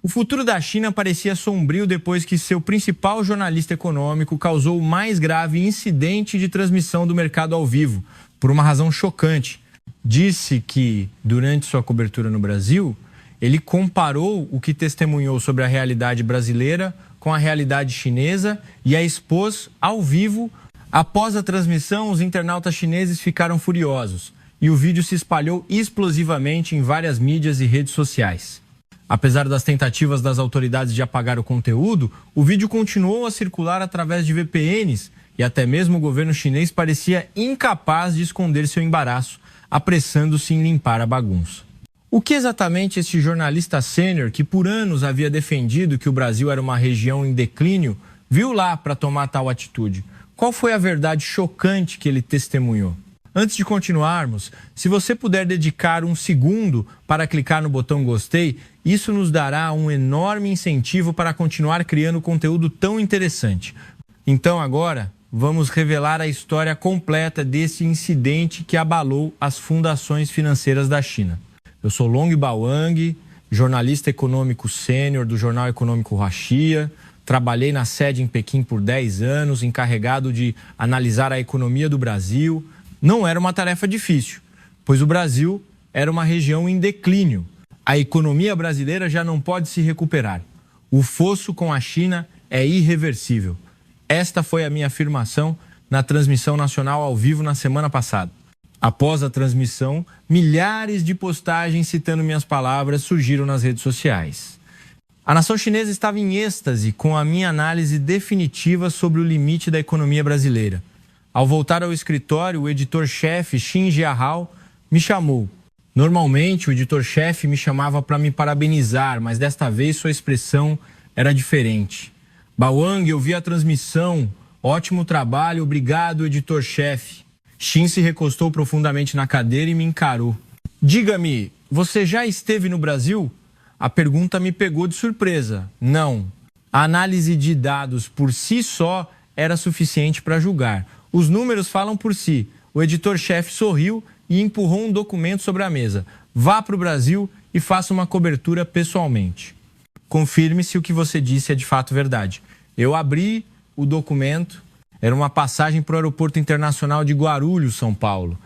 O futuro da China parecia sombrio depois que seu principal jornalista econômico causou o mais grave incidente de transmissão do mercado ao vivo, por uma razão chocante. Disse que, durante sua cobertura no Brasil, ele comparou o que testemunhou sobre a realidade brasileira com a realidade chinesa e a expôs ao vivo. Após a transmissão, os internautas chineses ficaram furiosos e o vídeo se espalhou explosivamente em várias mídias e redes sociais. Apesar das tentativas das autoridades de apagar o conteúdo, o vídeo continuou a circular através de VPNs e até mesmo o governo chinês parecia incapaz de esconder seu embaraço, apressando-se em limpar a bagunça. O que exatamente este jornalista sênior, que por anos havia defendido que o Brasil era uma região em declínio, viu lá para tomar tal atitude? Qual foi a verdade chocante que ele testemunhou? Antes de continuarmos, se você puder dedicar um segundo para clicar no botão gostei, isso nos dará um enorme incentivo para continuar criando conteúdo tão interessante. Então agora, vamos revelar a história completa desse incidente que abalou as fundações financeiras da China. Eu sou Long Bawang, jornalista econômico sênior do jornal econômico Huaxia. Trabalhei na sede em Pequim por 10 anos, encarregado de analisar a economia do Brasil. Não era uma tarefa difícil, pois o Brasil era uma região em declínio. A economia brasileira já não pode se recuperar. O fosso com a China é irreversível. Esta foi a minha afirmação na transmissão nacional ao vivo na semana passada. Após a transmissão, milhares de postagens citando minhas palavras surgiram nas redes sociais. A nação chinesa estava em êxtase com a minha análise definitiva sobre o limite da economia brasileira. Ao voltar ao escritório, o editor-chefe Xin Jiahao me chamou. Normalmente, o editor-chefe me chamava para me parabenizar, mas desta vez sua expressão era diferente. Bawang, eu vi a transmissão. Ótimo trabalho, obrigado, editor-chefe. Xin se recostou profundamente na cadeira e me encarou. Diga-me, você já esteve no Brasil? A pergunta me pegou de surpresa. Não. A análise de dados por si só era suficiente para julgar. Os números falam por si. O editor-chefe sorriu e empurrou um documento sobre a mesa. Vá para o Brasil e faça uma cobertura pessoalmente. Confirme se o que você disse é de fato verdade. Eu abri o documento, era uma passagem para o Aeroporto Internacional de Guarulhos, São Paulo.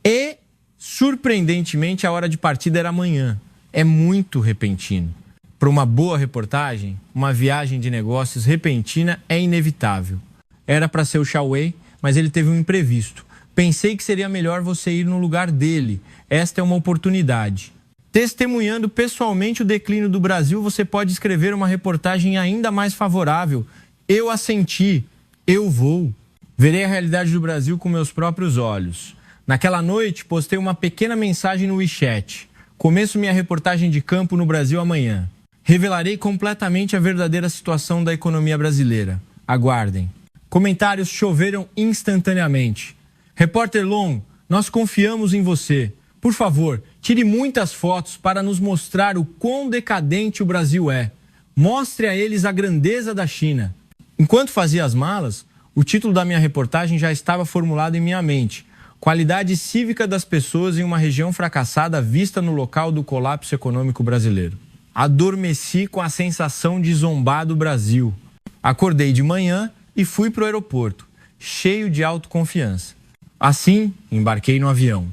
E, surpreendentemente, a hora de partida era amanhã. É muito repentino. Para uma boa reportagem, uma viagem de negócios repentina é inevitável. Era para ser o Huawei, mas ele teve um imprevisto. Pensei que seria melhor você ir no lugar dele. Esta é uma oportunidade. Testemunhando pessoalmente o declínio do Brasil, você pode escrever uma reportagem ainda mais favorável. Eu assenti. Eu vou. Verei a realidade do Brasil com meus próprios olhos. Naquela noite, postei uma pequena mensagem no WeChat. Começo minha reportagem de campo no Brasil amanhã. Revelarei completamente a verdadeira situação da economia brasileira. Aguardem. Comentários choveram instantaneamente. Repórter Long, nós confiamos em você. Por favor, tire muitas fotos para nos mostrar o quão decadente o Brasil é. Mostre a eles a grandeza da China. Enquanto fazia as malas, o título da minha reportagem já estava formulado em minha mente. Qualidade cívica das pessoas em uma região fracassada vista no local do colapso econômico brasileiro. Adormeci com a sensação de zombar do Brasil. Acordei de manhã e fui para o aeroporto, cheio de autoconfiança. Assim, embarquei no avião.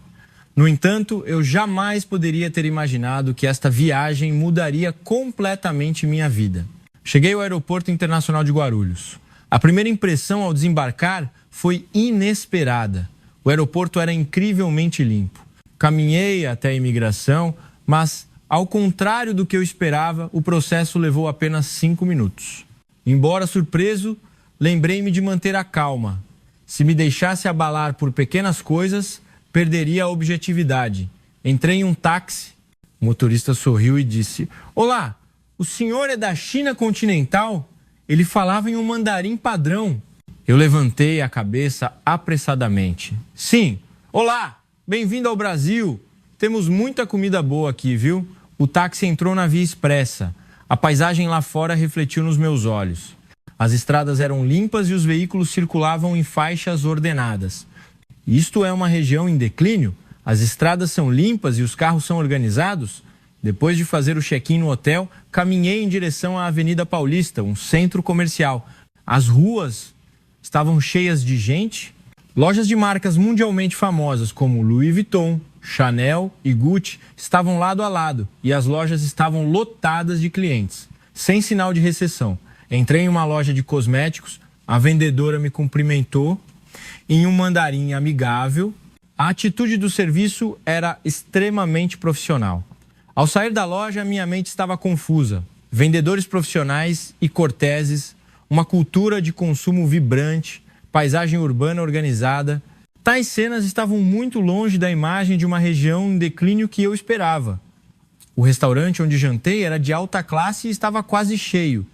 No entanto, eu jamais poderia ter imaginado que esta viagem mudaria completamente minha vida. Cheguei ao Aeroporto Internacional de Guarulhos. A primeira impressão ao desembarcar foi inesperada. O aeroporto era incrivelmente limpo. Caminhei até a imigração, mas, ao contrário do que eu esperava, o processo levou apenas 5 minutos. Embora surpreso, lembrei-me de manter a calma. Se me deixasse abalar por pequenas coisas, perderia a objetividade. Entrei em um táxi. O motorista sorriu e disse: Olá, o senhor é da China continental? Ele falava em um mandarim padrão. Eu levantei a cabeça apressadamente. Sim, olá, bem-vindo ao Brasil. Temos muita comida boa aqui, viu? O táxi entrou na via expressa. A paisagem lá fora refletiu nos meus olhos. As estradas eram limpas e os veículos circulavam em faixas ordenadas. Isto é uma região em declínio? As estradas são limpas e os carros são organizados? Depois de fazer o check-in no hotel, caminhei em direção à Avenida Paulista, um centro comercial. As ruas estavam cheias de gente. Lojas de marcas mundialmente famosas como Louis Vuitton, Chanel e Gucci estavam lado a lado e as lojas estavam lotadas de clientes, sem sinal de recessão. Entrei em uma loja de cosméticos, a vendedora me cumprimentou em um mandarim amigável. A atitude do serviço era extremamente profissional. Ao sair da loja, minha mente estava confusa. Vendedores profissionais e corteses, uma cultura de consumo vibrante, paisagem urbana organizada. Tais cenas estavam muito longe da imagem de uma região em declínio que eu esperava. O restaurante onde jantei era de alta classe e estava quase cheio.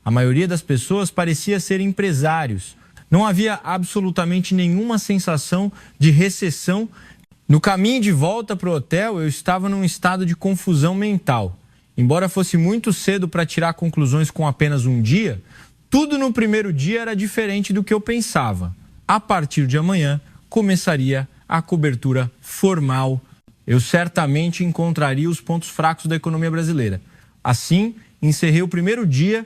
A maioria das pessoas parecia ser empresários. Não havia absolutamente nenhuma sensação de recessão. No caminho de volta para o hotel, eu estava num estado de confusão mental. Embora fosse muito cedo para tirar conclusões com apenas um dia, tudo no primeiro dia era diferente do que eu pensava. A partir de amanhã, começaria a cobertura formal. Eu certamente encontraria os pontos fracos da economia brasileira. Assim, encerrei o primeiro dia,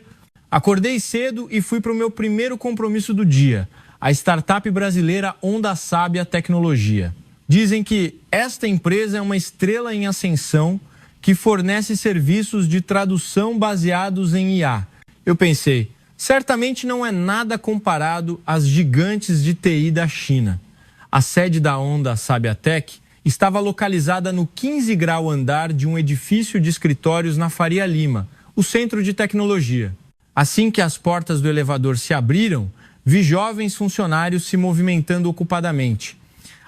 acordei cedo e fui para o meu primeiro compromisso do dia, a startup brasileira Onda Sábia Tecnologia. Dizem que esta empresa é uma estrela em ascensão que fornece serviços de tradução baseados em IA. Eu pensei, certamente não é nada comparado às gigantes de TI da China. A sede da Onda Sábia Tech estava localizada no 15 grau andar de um edifício de escritórios na Faria Lima, o centro de tecnologia. Assim que as portas do elevador se abriram, vi jovens funcionários se movimentando ocupadamente.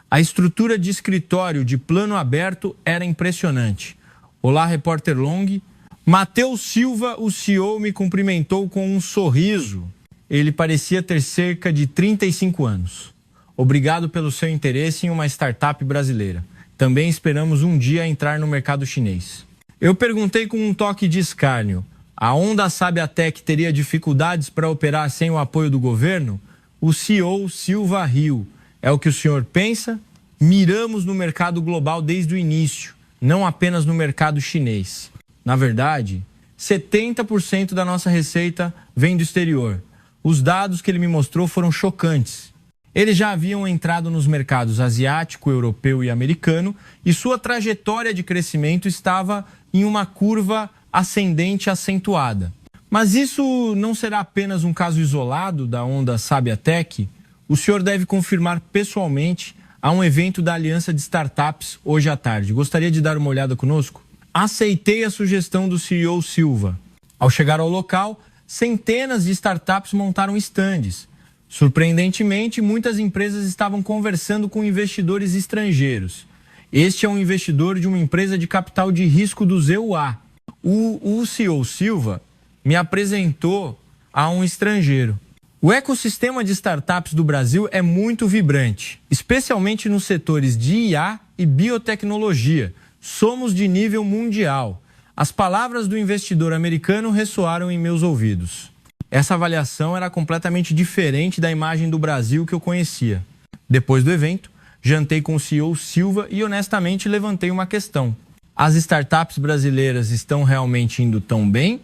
A estrutura de escritório de plano aberto era impressionante. Olá, repórter Long. Matheus Silva, o CEO, me cumprimentou com um sorriso. Ele parecia ter cerca de 35 anos. Obrigado pelo seu interesse em uma startup brasileira. Também esperamos um dia entrar no mercado chinês. Eu perguntei com um toque de escárnio. A Onda Sábia Tech teria dificuldades para operar sem o apoio do governo? O CEO Silva riu. É o que o senhor pensa? Miramos no mercado global desde o início, não apenas no mercado chinês. Na verdade, 70% da nossa receita vem do exterior. Os dados que ele me mostrou foram chocantes. Eles já haviam entrado nos mercados asiático, europeu e americano e sua trajetória de crescimento estava em uma curva ascendente acentuada. Mas isso não será apenas um caso isolado da Onda Sábia Tech? O senhor deve confirmar pessoalmente a um evento da Aliança de Startups hoje à tarde. Gostaria de dar uma olhada conosco? Aceitei a sugestão do CEO Silva. Ao chegar ao local, centenas de startups montaram estandes. Surpreendentemente, muitas empresas estavam conversando com investidores estrangeiros. Este é um investidor de uma empresa de capital de risco do ZUA. O CEO Silva me apresentou a um estrangeiro. O ecossistema de startups do Brasil é muito vibrante, especialmente nos setores de IA e biotecnologia. Somos de nível mundial. As palavras do investidor americano ressoaram em meus ouvidos. Essa avaliação era completamente diferente da imagem do Brasil que eu conhecia. Depois do evento, jantei com o CEO Silva e honestamente levantei uma questão. As startups brasileiras estão realmente indo tão bem?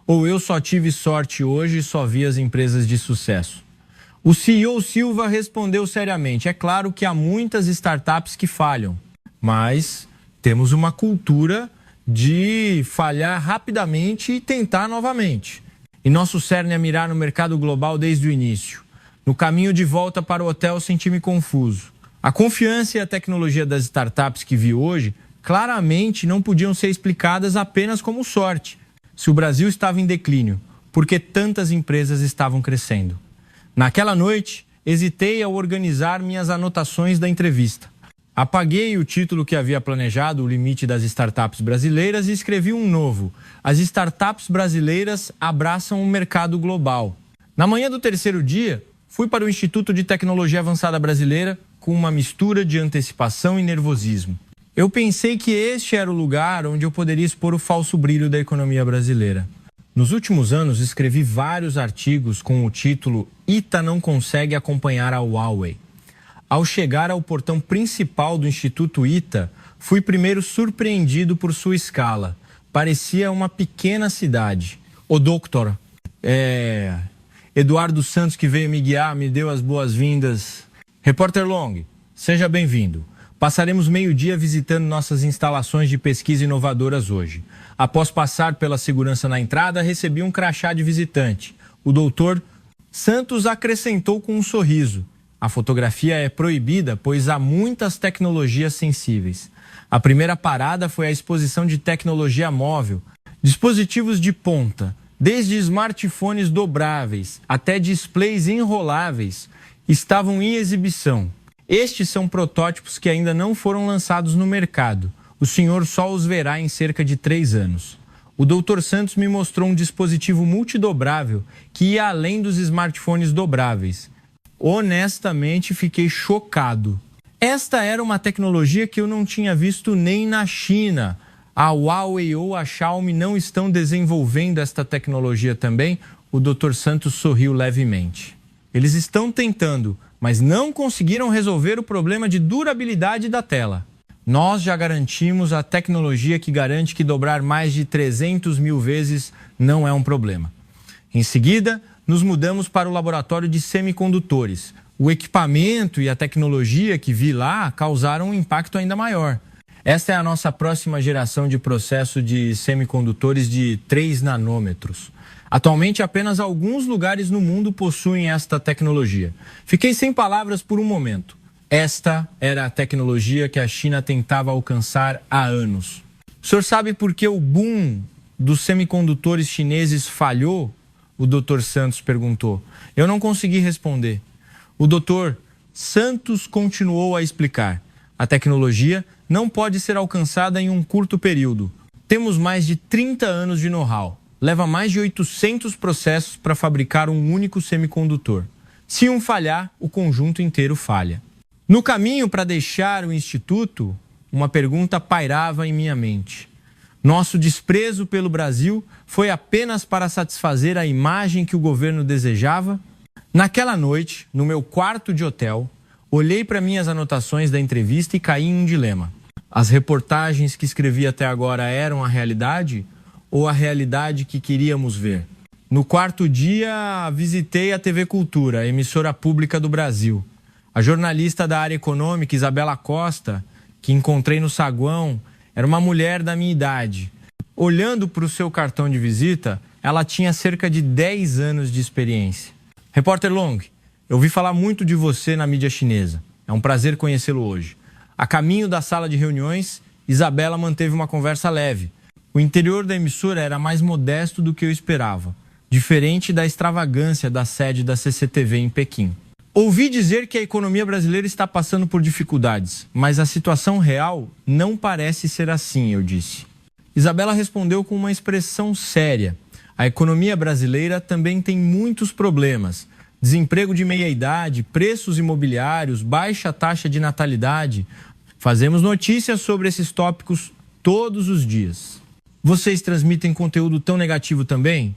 Ou eu só tive sorte hoje e só vi as empresas de sucesso? O CEO Silva respondeu seriamente. É claro que há muitas startups que falham, mas temos uma cultura de falhar rapidamente e tentar novamente. E nosso cerne é mirar no mercado global desde o início. No caminho de volta para o hotel, senti-me confuso. A confiança e a tecnologia das startups que vi hoje claramente não podiam ser explicadas apenas como sorte. Se o Brasil estava em declínio, por que tantas empresas estavam crescendo? Naquela noite, hesitei ao organizar minhas anotações da entrevista. Apaguei o título que havia planejado, o limite das startups brasileiras, e escrevi um novo. As startups brasileiras abraçam o mercado global. Na manhã do terceiro dia, fui para o Instituto de Tecnologia Avançada Brasileira com uma mistura de antecipação e nervosismo. Eu pensei que este era o lugar onde eu poderia expor o falso brilho da economia brasileira. Nos últimos anos, escrevi vários artigos com o título "ITA não consegue acompanhar a Huawei". Ao chegar ao portão principal do Instituto ITA, fui primeiro surpreendido por sua escala. parecia uma pequena cidade. O doutor, Eduardo Santos, que veio me guiar, me deu as boas-vindas. Repórter Long, seja bem-vindo. Passaremos meio-dia visitando nossas instalações de pesquisa inovadoras hoje. Após passar pela segurança na entrada, recebi um crachá de visitante. O doutor Santos acrescentou com um sorriso. A fotografia é proibida, pois há muitas tecnologias sensíveis. A primeira parada foi a exposição de tecnologia móvel, dispositivos de ponta, desde smartphones dobráveis até displays enroláveis, estavam em exibição. Estes são protótipos que ainda não foram lançados no mercado. O senhor só os verá em cerca de 3 anos. O Dr. Santos me mostrou um dispositivo multidobrável que ia além dos smartphones dobráveis. Honestamente, fiquei chocado. Esta era uma tecnologia que eu não tinha visto nem na China. A Huawei ou a Xiaomi não estão desenvolvendo esta tecnologia também? O Dr. Santos sorriu levemente. Eles estão tentando, mas não conseguiram resolver o problema de durabilidade da tela. Nós já garantimos a tecnologia que garante que dobrar mais de 300 mil vezes não é um problema. Em seguida, nos mudamos para o laboratório de semicondutores. O equipamento e a tecnologia que vi lá causaram um impacto ainda maior. Esta é a nossa próxima geração de processo de semicondutores de 3 nanômetros. Atualmente, apenas alguns lugares no mundo possuem esta tecnologia. Fiquei sem palavras por um momento. Esta era a tecnologia que a China tentava alcançar há anos. O senhor sabe por que o boom dos semicondutores chineses falhou? O Dr. Santos perguntou. Eu não consegui responder. O Dr. Santos continuou a explicar. A tecnologia não pode ser alcançada em um curto período. Temos mais de 30 anos de know-how. Leva mais de 800 processos para fabricar um único semicondutor. Se um falhar, o conjunto inteiro falha. No caminho para deixar o instituto, uma pergunta pairava em minha mente. Nosso desprezo pelo Brasil foi apenas para satisfazer a imagem que o governo desejava? Naquela noite, no meu quarto de hotel, olhei para minhas anotações da entrevista e caí em um dilema. As reportagens que escrevi até agora eram a realidade ou a realidade que queríamos ver? No quarto dia, visitei a TV Cultura, a emissora pública do Brasil. A jornalista da área econômica, Isabela Costa, que encontrei no saguão, era uma mulher da minha idade. Olhando para o seu cartão de visita, ela tinha cerca de 10 anos de experiência. Repórter Long, eu ouvi falar muito de você na mídia chinesa. É um prazer conhecê-lo hoje. A caminho da sala de reuniões, Isabela manteve uma conversa leve. O interior da emissora era mais modesto do que eu esperava, diferente da extravagância da sede da CCTV em Pequim. Ouvi dizer que a economia brasileira está passando por dificuldades, mas a situação real não parece ser assim, eu disse. Isabela respondeu com uma expressão séria. A economia brasileira também tem muitos problemas. Desemprego de meia-idade, preços imobiliários, baixa taxa de natalidade. Fazemos notícias sobre esses tópicos todos os dias. Vocês transmitem conteúdo tão negativo também?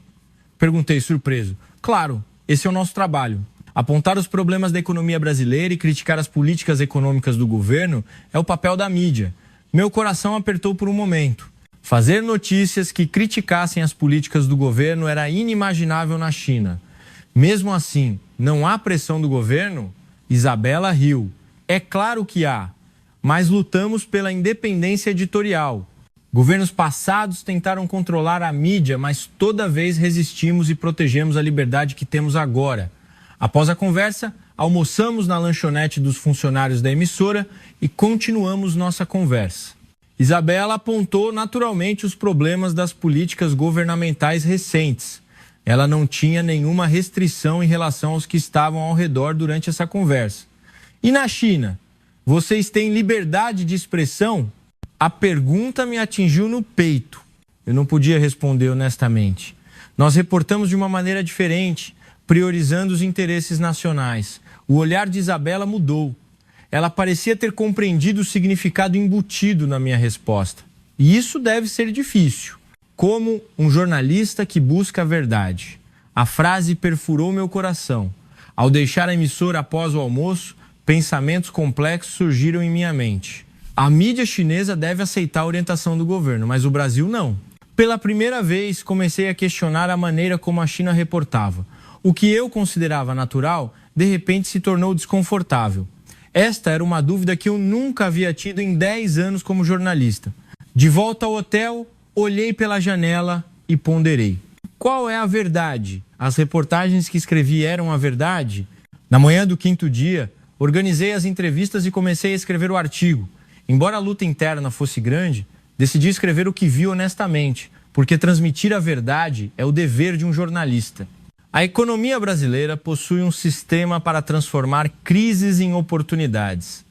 Perguntei surpreso. Claro, esse é o nosso trabalho. Apontar os problemas da economia brasileira e criticar as políticas econômicas do governo é o papel da mídia. Meu coração apertou por um momento. Fazer notícias que criticassem as políticas do governo era inimaginável na China. Mesmo assim, não há pressão do governo? Isabela riu. É claro que há, mas lutamos pela independência editorial. Governos passados tentaram controlar a mídia, mas toda vez resistimos e protegemos a liberdade que temos agora. Após a conversa, almoçamos na lanchonete dos funcionários da emissora e continuamos nossa conversa. Isabela apontou naturalmente os problemas das políticas governamentais recentes. Ela não tinha nenhuma restrição em relação aos que estavam ao redor durante essa conversa. E na China, vocês têm liberdade de expressão? A pergunta me atingiu no peito. Eu não podia responder honestamente. Nós reportamos de uma maneira diferente, priorizando os interesses nacionais. O olhar de Isabela mudou. Ela parecia ter compreendido o significado embutido na minha resposta. E isso deve ser difícil. Como um jornalista que busca a verdade. A frase perfurou meu coração. Ao deixar a emissora após o almoço, pensamentos complexos surgiram em minha mente. A mídia chinesa deve aceitar a orientação do governo, mas o Brasil não. Pela primeira vez, comecei a questionar a maneira como a China reportava. O que eu considerava natural, de repente se tornou desconfortável. Esta era uma dúvida que eu nunca havia tido em 10 anos como jornalista. De volta ao hotel, olhei pela janela e ponderei. Qual é a verdade? As reportagens que escrevi eram a verdade? Na manhã do 5º dia, organizei as entrevistas e comecei a escrever o artigo. Embora a luta interna fosse grande, decidi escrever o que vi honestamente, porque transmitir a verdade é o dever de um jornalista. A economia brasileira possui um sistema para transformar crises em oportunidades.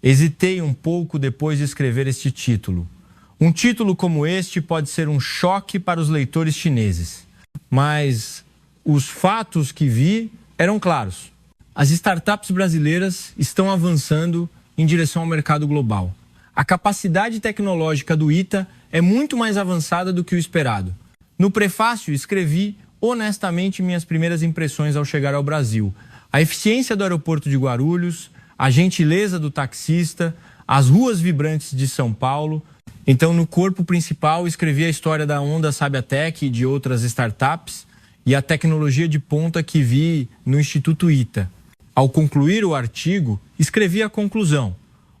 Hesitei um pouco depois de escrever este título. Um título como este pode ser um choque para os leitores chineses. Mas os fatos que vi eram claros. As startups brasileiras estão avançando em direção ao mercado global. A capacidade tecnológica do ITA é muito mais avançada do que o esperado. No prefácio, escrevi honestamente minhas primeiras impressões ao chegar ao Brasil. A eficiência do aeroporto de Guarulhos, a gentileza do taxista, as ruas vibrantes de São Paulo. Então, no corpo principal, escrevi a história da Honda Sabiatech e de outras startups e a tecnologia de ponta que vi no Instituto ITA. Ao concluir o artigo, escrevi a conclusão.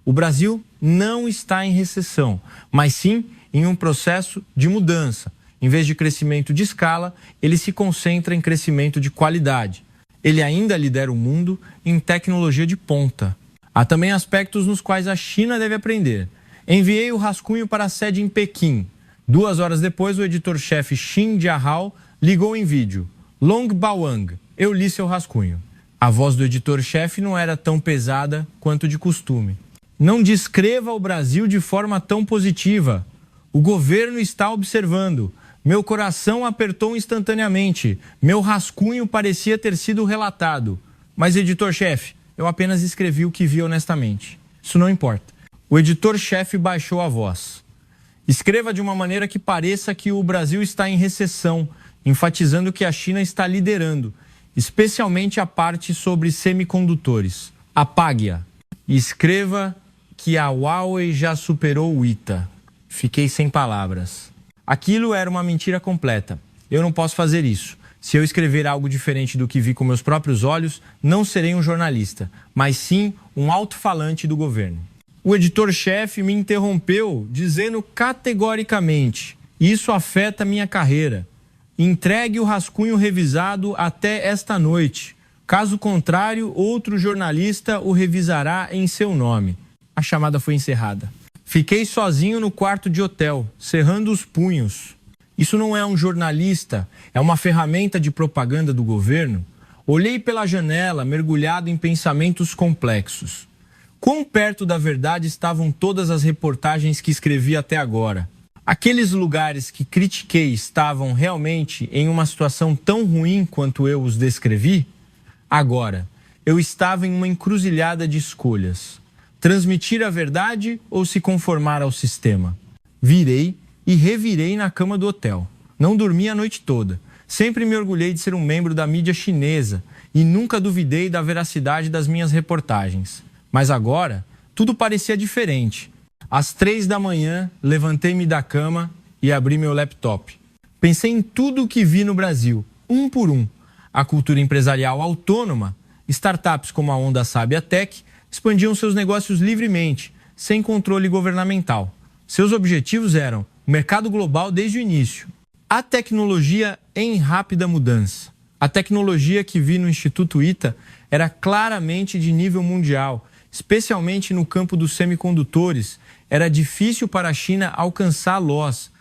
O Brasil não está em recessão, mas sim em um processo de mudança. Em vez de crescimento de escala, ele se concentra em crescimento de qualidade. Ele ainda lidera o mundo em tecnologia de ponta. Há também aspectos nos quais a China deve aprender. Enviei o rascunho para a sede em Pequim. 2 horas depois, o editor-chefe Xin Jiahao ligou em vídeo. Long Bawang, eu li seu rascunho. A voz do editor-chefe não era tão pesada quanto de costume. Não descreva o Brasil de forma tão positiva. O governo está observando. Meu coração apertou instantaneamente. Meu rascunho parecia ter sido relatado. Mas, editor-chefe, eu apenas escrevi o que vi honestamente. Isso não importa. O editor-chefe baixou a voz. Escreva de uma maneira que pareça que o Brasil está em recessão, enfatizando que a China está liderando, especialmente a parte sobre semicondutores. Apague-a. Escreva que a Huawei já superou o ITA. Fiquei sem palavras. Aquilo era uma mentira completa. Eu não posso fazer isso. Se eu escrever algo diferente do que vi com meus próprios olhos, não serei um jornalista, mas sim um alto-falante do governo. O editor-chefe me interrompeu, dizendo categoricamente: isso afeta minha carreira. Entregue o rascunho revisado até esta noite. Caso contrário, outro jornalista o revisará em seu nome. A chamada foi encerrada. Fiquei sozinho no quarto de hotel, cerrando os punhos. Isso não é um jornalista, é uma ferramenta de propaganda do governo. Olhei pela janela, mergulhado em pensamentos complexos. Quão perto da verdade estavam todas as reportagens que escrevi até agora? Aqueles lugares que critiquei estavam realmente em uma situação tão ruim quanto eu os descrevi? Agora, eu estava em uma encruzilhada de escolhas. Transmitir a verdade ou se conformar ao sistema? Virei e revirei na cama do hotel. Não dormi a noite toda. Sempre me orgulhei de ser um membro da mídia chinesa e nunca duvidei da veracidade das minhas reportagens. Mas agora, tudo parecia diferente. Às 3 da manhã, levantei-me da cama e abri meu laptop. Pensei em tudo o que vi no Brasil, um por um. A cultura empresarial autônoma, startups como a Honda Sabiatech, expandiam seus negócios livremente, sem controle governamental. Seus objetivos eram o mercado global desde o início. A tecnologia em rápida mudança. A tecnologia que vi no Instituto ITA era claramente de nível mundial, especialmente no campo dos semicondutores. Era difícil para a China alcançá-los.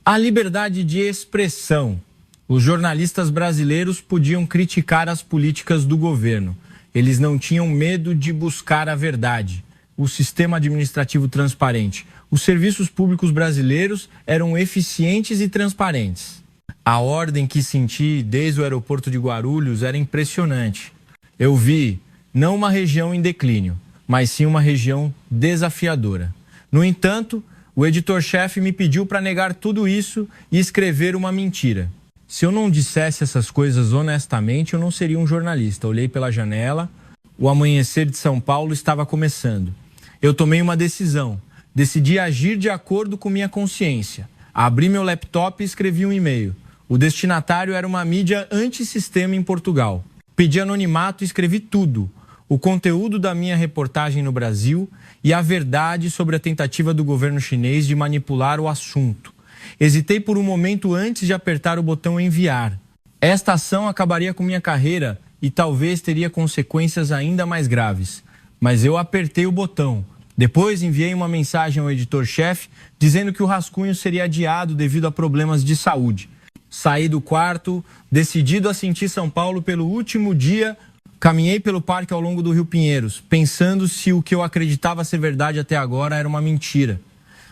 A liberdade de expressão. Os jornalistas brasileiros podiam criticar as políticas do governo. Eles não tinham medo de buscar a verdade. O sistema administrativo transparente. Os serviços públicos brasileiros eram eficientes e transparentes. A ordem que senti desde o aeroporto de Guarulhos era impressionante. Eu vi não uma região em declínio, mas sim uma região desafiadora. No entanto, o editor-chefe me pediu para negar tudo isso e escrever uma mentira. Se eu não dissesse essas coisas honestamente, eu não seria um jornalista. Olhei pela janela, o amanhecer de São Paulo estava começando. Eu tomei uma decisão. Decidi agir de acordo com minha consciência. Abri meu laptop e escrevi um e-mail. O destinatário era uma mídia antissistema em Portugal. Pedi anonimato e escrevi tudo. O conteúdo da minha reportagem no Brasil e a verdade sobre a tentativa do governo chinês de manipular o assunto. Hesitei por um momento antes de apertar o botão enviar. Esta ação acabaria com minha carreira e talvez teria consequências ainda mais graves. Mas eu apertei o botão. Depois enviei uma mensagem ao editor-chefe dizendo que o rascunho seria adiado devido a problemas de saúde. Saí do quarto, decidido a sentir São Paulo pelo último dia. Caminhei pelo parque ao longo do Rio Pinheiros, pensando se o que eu acreditava ser verdade até agora era uma mentira.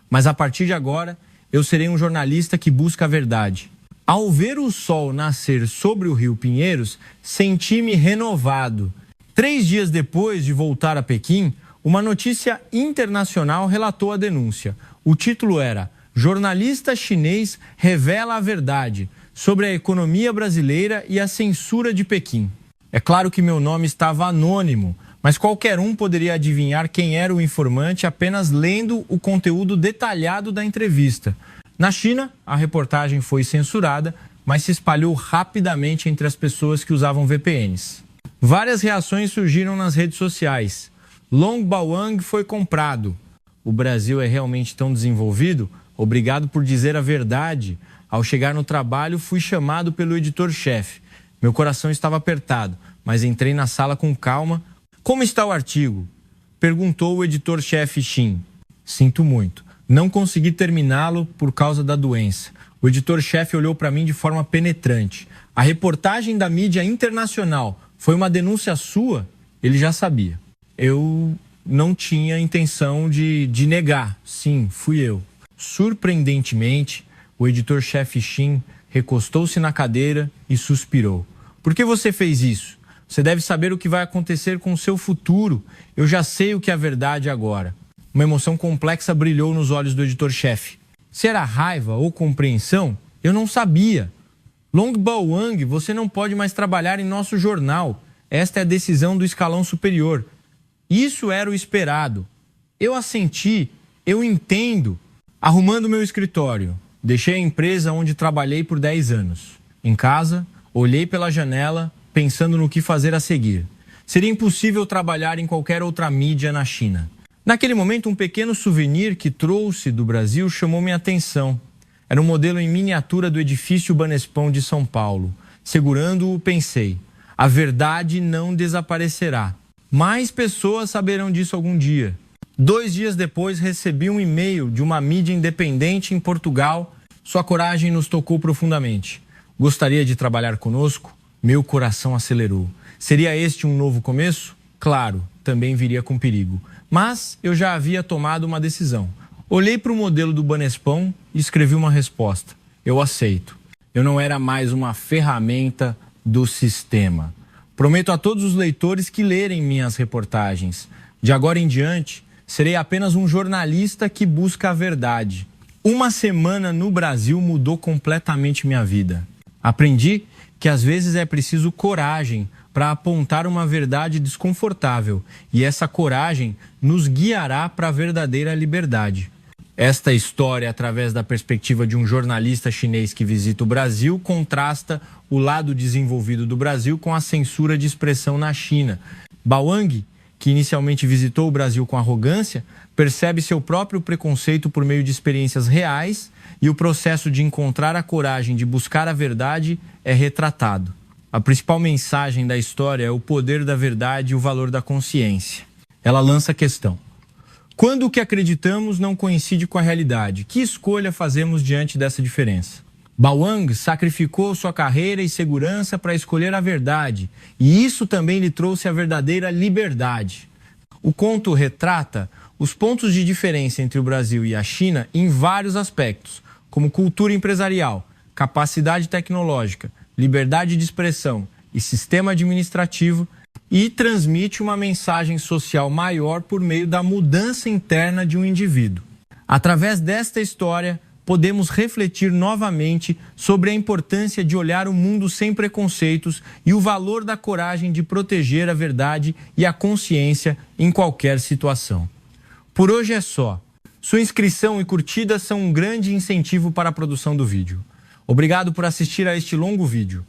Mas a partir de agora, eu serei um jornalista que busca a verdade. Ao ver o sol nascer sobre o Rio Pinheiros, senti-me renovado. 3 dias depois de voltar a Pequim, uma notícia internacional relatou a denúncia. O título era "Jornalista chinês revela a verdade sobre a economia brasileira e a censura de Pequim". É claro que meu nome estava anônimo, mas qualquer um poderia adivinhar quem era o informante apenas lendo o conteúdo detalhado da entrevista. Na China, a reportagem foi censurada, mas se espalhou rapidamente entre as pessoas que usavam VPNs. Várias reações surgiram nas redes sociais. Long Bawang foi comprado. O Brasil é realmente tão desenvolvido? Obrigado por dizer a verdade. Ao chegar no trabalho, fui chamado pelo editor-chefe. Meu coração estava apertado, mas entrei na sala com calma. "Como está o artigo?" perguntou o editor-chefe Xin. "Sinto muito. Não consegui terminá-lo por causa da doença." O editor-chefe olhou para mim de forma penetrante. "A reportagem da mídia internacional foi uma denúncia sua?" Ele já sabia. Eu não tinha intenção de negar. Sim, fui eu. Surpreendentemente, o editor-chefe Xin recostou-se na cadeira e suspirou. "Por que você fez isso? Você deve saber o que vai acontecer com o seu futuro. Eu já sei o que é a verdade agora." Uma emoção complexa brilhou nos olhos do editor-chefe. Se era raiva ou compreensão, eu não sabia. "Long Bawang, você não pode mais trabalhar em nosso jornal. Esta é a decisão do escalão superior." Isso era o esperado. Eu assenti, eu entendo. Arrumando meu escritório, deixei a empresa onde trabalhei por 10 anos. Em casa, olhei pela janela, pensando no que fazer a seguir. Seria impossível trabalhar em qualquer outra mídia na China. Naquele momento, um pequeno souvenir que trouxe do Brasil chamou minha atenção. Era um modelo em miniatura do edifício Banespão de São Paulo. Segurando-o, pensei: a verdade não desaparecerá. Mais pessoas saberão disso algum dia. 2 dias depois, recebi um e-mail de uma mídia independente em Portugal. Sua coragem nos tocou profundamente. Gostaria de trabalhar conosco? Meu coração acelerou. Seria este um novo começo? Claro, também viria com perigo. Mas eu já havia tomado uma decisão. Olhei para o modelo do Banespão e escrevi uma resposta. Eu aceito. Eu não era mais uma ferramenta do sistema. Prometo a todos os leitores que lerem minhas reportagens. De agora em diante, serei apenas um jornalista que busca a verdade. Uma semana no Brasil mudou completamente minha vida. Aprendi que às vezes é preciso coragem para apontar uma verdade desconfortável, e essa coragem nos guiará para a verdadeira liberdade. Esta história, através da perspectiva de um jornalista chinês que visita o Brasil, contrasta o lado desenvolvido do Brasil com a censura de expressão na China. Bawang, que inicialmente visitou o Brasil com arrogância, percebe seu próprio preconceito por meio de experiências reais, e o processo de encontrar a coragem de buscar a verdade é retratado. A principal mensagem da história é o poder da verdade e o valor da consciência. Ela lança a questão: quando o que acreditamos não coincide com a realidade, que escolha fazemos diante dessa diferença? Bawang sacrificou sua carreira e segurança para escolher a verdade, e isso também lhe trouxe a verdadeira liberdade. O conto retrata os pontos de diferença entre o Brasil e a China em vários aspectos, como cultura empresarial, capacidade tecnológica, liberdade de expressão e sistema administrativo, e transmite uma mensagem social maior por meio da mudança interna de um indivíduo. Através desta história, podemos refletir novamente sobre a importância de olhar o mundo sem preconceitos e o valor da coragem de proteger a verdade e a consciência em qualquer situação. Por hoje é só. Sua inscrição e curtida são um grande incentivo para a produção do vídeo. Obrigado por assistir a este longo vídeo.